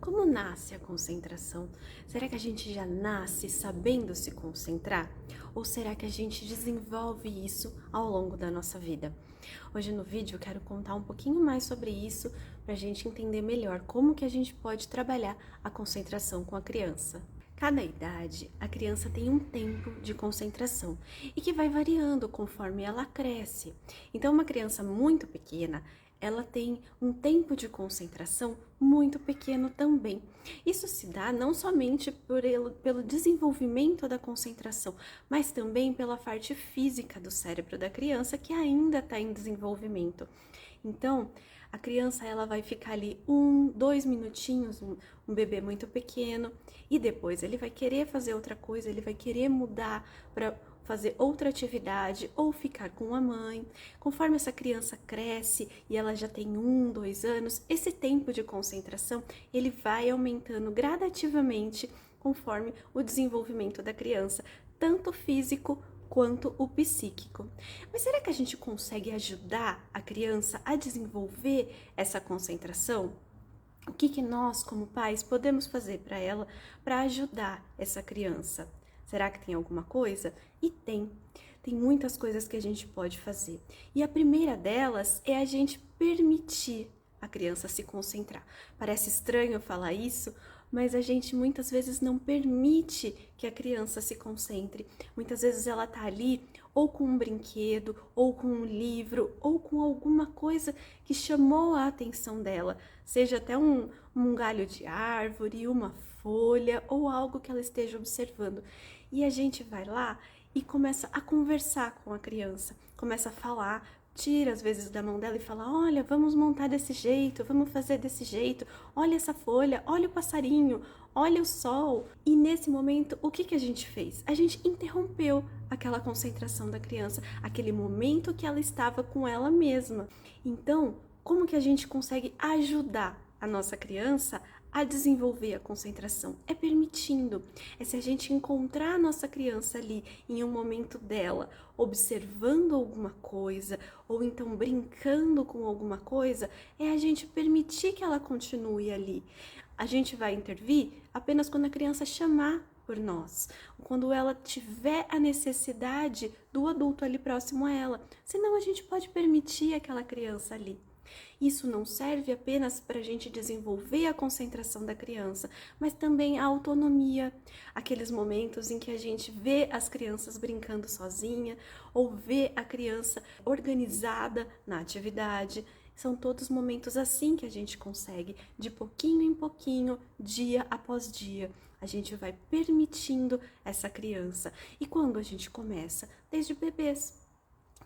Como nasce a concentração? Será que a gente já nasce sabendo se concentrar? Ou será que a gente desenvolve isso ao longo da nossa vida? Hoje no vídeo eu quero contar um pouquinho mais sobre isso para a gente entender melhor como que a gente pode trabalhar a concentração com a criança. Cada idade, a criança tem um tempo de concentração e que vai variando conforme ela cresce. Então, uma criança muito pequena, ela tem um tempo de concentração muito pequeno também. Isso se dá não somente pelo desenvolvimento da concentração, mas também pela parte física do cérebro da criança que ainda está em desenvolvimento. Então, a criança ela vai ficar ali 1, 2 minutinhos, um bebê muito pequeno, e depois ele vai querer fazer outra coisa, ele vai querer mudar para fazer outra atividade ou ficar com a mãe. Conforme essa criança cresce e ela já tem 1, 2 anos, esse tempo de concentração ele vai aumentando gradativamente conforme o desenvolvimento da criança, tanto físico quanto o psíquico. Mas será que a gente consegue ajudar a criança a desenvolver essa concentração? O que nós, como pais, podemos fazer para ela para ajudar essa criança? Será que tem alguma coisa? E tem. Tem muitas coisas que a gente pode fazer. E a primeira delas é a gente permitir a criança se concentrar. Parece estranho falar isso, mas a gente muitas vezes não permite que a criança se concentre. Muitas vezes ela tá ali ou com um brinquedo, ou com um livro, ou com alguma coisa que chamou a atenção dela, seja até um galho de árvore, uma folha ou algo que ela esteja observando. E a gente vai lá e começa a conversar com a criança, começa a falar, tira às vezes da mão dela e fala: olha, vamos montar desse jeito, vamos fazer desse jeito, olha essa folha, olha o passarinho, olha o sol. E nesse momento, o que a gente fez? A gente interrompeu aquela concentração da criança, aquele momento que ela estava com ela mesma. Então, como que a gente consegue ajudar a nossa criança a desenvolver a concentração? É permitindo, é se a gente encontrar a nossa criança ali em um momento dela, observando alguma coisa, ou então brincando com alguma coisa, é a gente permitir que ela continue ali. A gente vai intervir apenas quando a criança chamar por nós, quando ela tiver a necessidade do adulto ali próximo a ela, senão a gente pode permitir aquela criança ali. Isso não serve apenas para a gente desenvolver a concentração da criança, mas também a autonomia, aqueles momentos em que a gente vê as crianças brincando sozinha ou vê a criança organizada na atividade. São todos momentos assim que a gente consegue, de pouquinho em pouquinho, dia após dia. A gente vai permitindo essa criança. E quando a gente começa? Desde bebês.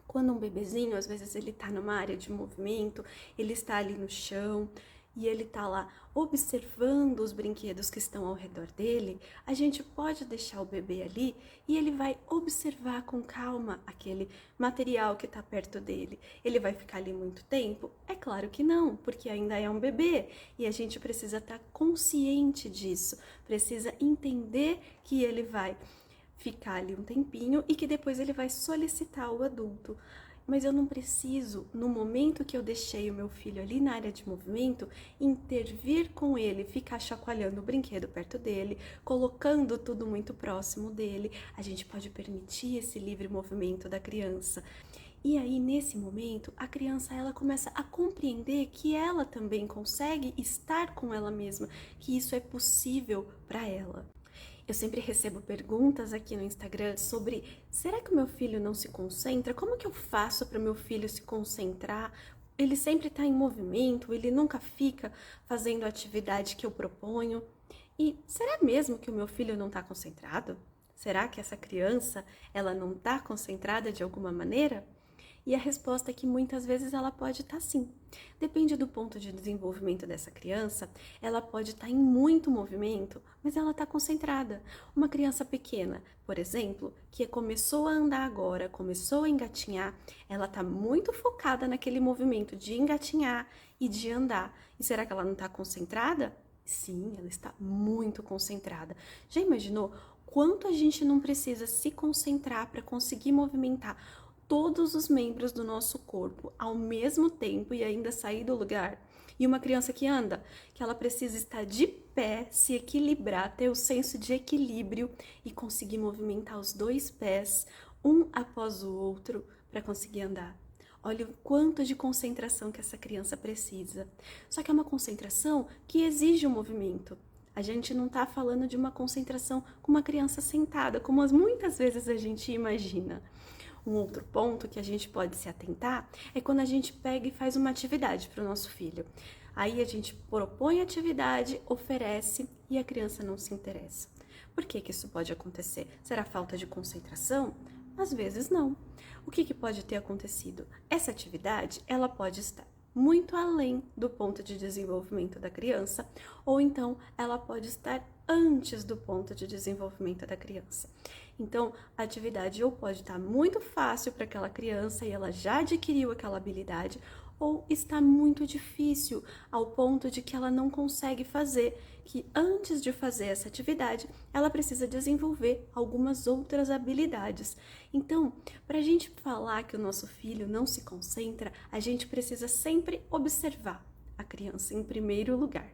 Quando um bebezinho, às vezes ele tá numa área de movimento, ele está ali no chão e ele tá lá observando os brinquedos que estão ao redor dele, a gente pode deixar o bebê ali e ele vai observar com calma aquele material que tá perto dele. Ele vai ficar ali muito tempo? É claro que não, porque ainda é um bebê e a gente precisa estar consciente disso, precisa entender que ele vai ficar ali um tempinho e que depois ele vai solicitar o adulto. Mas eu não preciso, no momento que eu deixei o meu filho ali na área de movimento, intervir com ele, ficar chacoalhando o brinquedo perto dele, colocando tudo muito próximo dele. A gente pode permitir esse livre movimento da criança. E aí, nesse momento, a criança ela começa a compreender que ela também consegue estar com ela mesma, que isso é possível para ela. Eu sempre recebo perguntas aqui no Instagram sobre: será que o meu filho não se concentra? Como que eu faço para o meu filho se concentrar? Ele sempre está em movimento, ele nunca fica fazendo a atividade que eu proponho. E será mesmo que o meu filho não está concentrado? Será que essa criança ela não está concentrada de alguma maneira? E a resposta é que muitas vezes ela pode estar sim. Depende do ponto de desenvolvimento dessa criança, ela pode estar em muito movimento, mas ela está concentrada. Uma criança pequena, por exemplo, que começou a andar agora, começou a engatinhar, ela está muito focada naquele movimento de engatinhar e de andar. E será que ela não está concentrada? Sim, ela está muito concentrada. Já imaginou quanto a gente não precisa se concentrar para conseguir movimentar todos os membros do nosso corpo ao mesmo tempo e ainda sair do lugar? E uma criança que anda, que ela precisa estar de pé, se equilibrar, ter o senso de equilíbrio e conseguir movimentar os dois pés, um após o outro, para conseguir andar. Olha o quanto de concentração que essa criança precisa. Só que é uma concentração que exige um movimento. A gente não está falando de uma concentração com uma criança sentada, como muitas vezes a gente imagina. Um outro ponto que a gente pode se atentar é quando a gente pega e faz uma atividade para o nosso filho. Aí a gente propõe a atividade, oferece e a criança não se interessa. Por que que isso pode acontecer? Será falta de concentração? Às vezes não. O que pode ter acontecido? Essa atividade, ela pode estar muito além do ponto de desenvolvimento da criança, ou então ela pode estar antes do ponto de desenvolvimento da criança. Então, a atividade ou pode estar muito fácil para aquela criança e ela já adquiriu aquela habilidade, ou está muito difícil ao ponto de que ela não consegue fazer, que antes de fazer essa atividade, ela precisa desenvolver algumas outras habilidades. Então, para a gente falar que o nosso filho não se concentra, a gente precisa sempre observar a criança em primeiro lugar.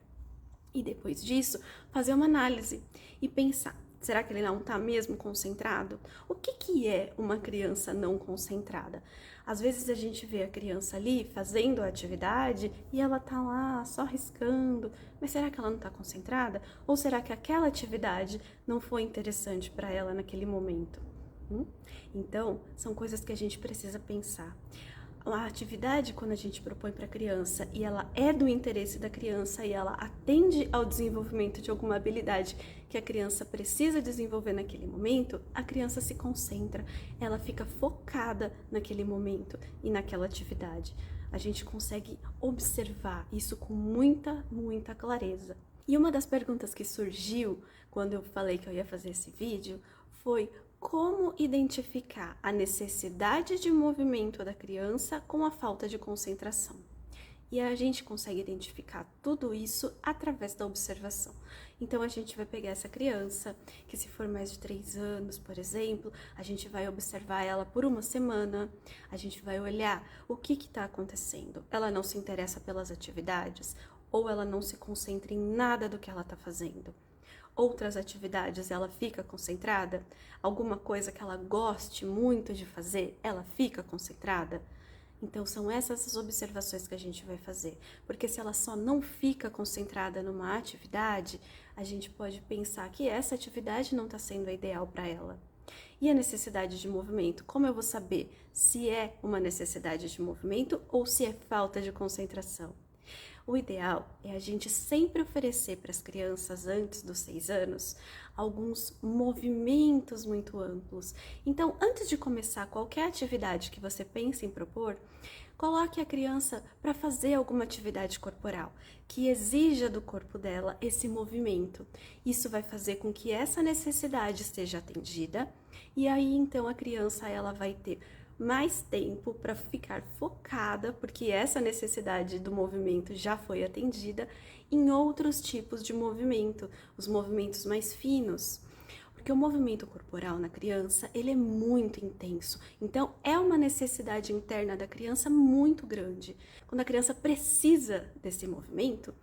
E depois disso, fazer uma análise e pensar, será que ele não está mesmo concentrado? O que é uma criança não concentrada? Às vezes a gente vê a criança ali fazendo a atividade e ela tá lá só riscando, mas será que ela não está concentrada? Ou será que aquela atividade não foi interessante para ela naquele momento? Então, são coisas que a gente precisa pensar. A atividade, quando a gente propõe para a criança e ela é do interesse da criança e ela atende ao desenvolvimento de alguma habilidade que a criança precisa desenvolver naquele momento, a criança se concentra, ela fica focada naquele momento e naquela atividade. A gente consegue observar isso com muita clareza. E uma das perguntas que surgiu quando eu falei que eu ia fazer esse vídeo foi: como identificar a necessidade de movimento da criança com a falta de concentração? E a gente consegue identificar tudo isso através da observação. Então, a gente vai pegar essa criança, que se for mais de 3 anos, por exemplo, a gente vai observar ela por uma semana, a gente vai olhar o que está acontecendo. Ela não se interessa pelas atividades ou ela não se concentra em nada do que ela está fazendo? Outras atividades, ela fica concentrada? Alguma coisa que ela goste muito de fazer, ela fica concentrada? Então, são essas as observações que a gente vai fazer. Porque se ela só não fica concentrada numa atividade, a gente pode pensar que essa atividade não está sendo a ideal para ela. E a necessidade de movimento? Como eu vou saber se é uma necessidade de movimento ou se é falta de concentração? O ideal é a gente sempre oferecer para as crianças antes dos 6 anos alguns movimentos muito amplos. Então, antes de começar qualquer atividade que você pense em propor, coloque a criança para fazer alguma atividade corporal que exija do corpo dela esse movimento. Isso vai fazer com que essa necessidade esteja atendida e aí então a criança ela vai ter mais tempo para ficar focada, porque essa necessidade do movimento já foi atendida, em outros tipos de movimento, os movimentos mais finos. Porque o movimento corporal na criança, ele é muito intenso. Então, é uma necessidade interna da criança muito grande. Quando a criança precisa desse movimento,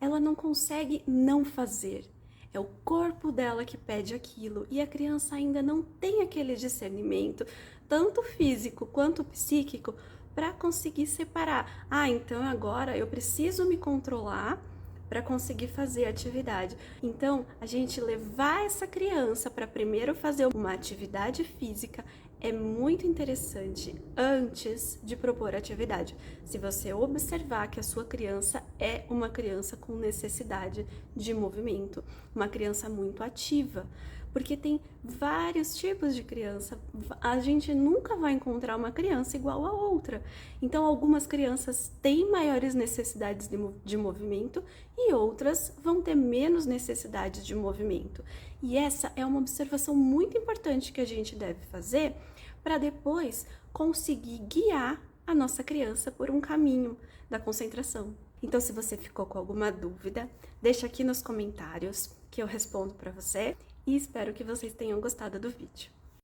ela não consegue não fazer. É o corpo dela que pede aquilo e a criança ainda não tem aquele discernimento, tanto físico quanto psíquico, para conseguir separar. Então agora eu preciso me controlar para conseguir fazer a atividade. Então, a gente levar essa criança para primeiro fazer uma atividade física é muito interessante antes de propor atividade. Se você observar que a sua criança é uma criança com necessidade de movimento, uma criança muito ativa, porque tem vários tipos de criança. A gente nunca vai encontrar uma criança igual a outra. Então, algumas crianças têm maiores necessidades de movimento e outras vão ter menos necessidades de movimento. E essa é uma observação muito importante que a gente deve fazer para depois conseguir guiar a nossa criança por um caminho da concentração. Então, se você ficou com alguma dúvida, deixa aqui nos comentários que eu respondo para você e espero que vocês tenham gostado do vídeo.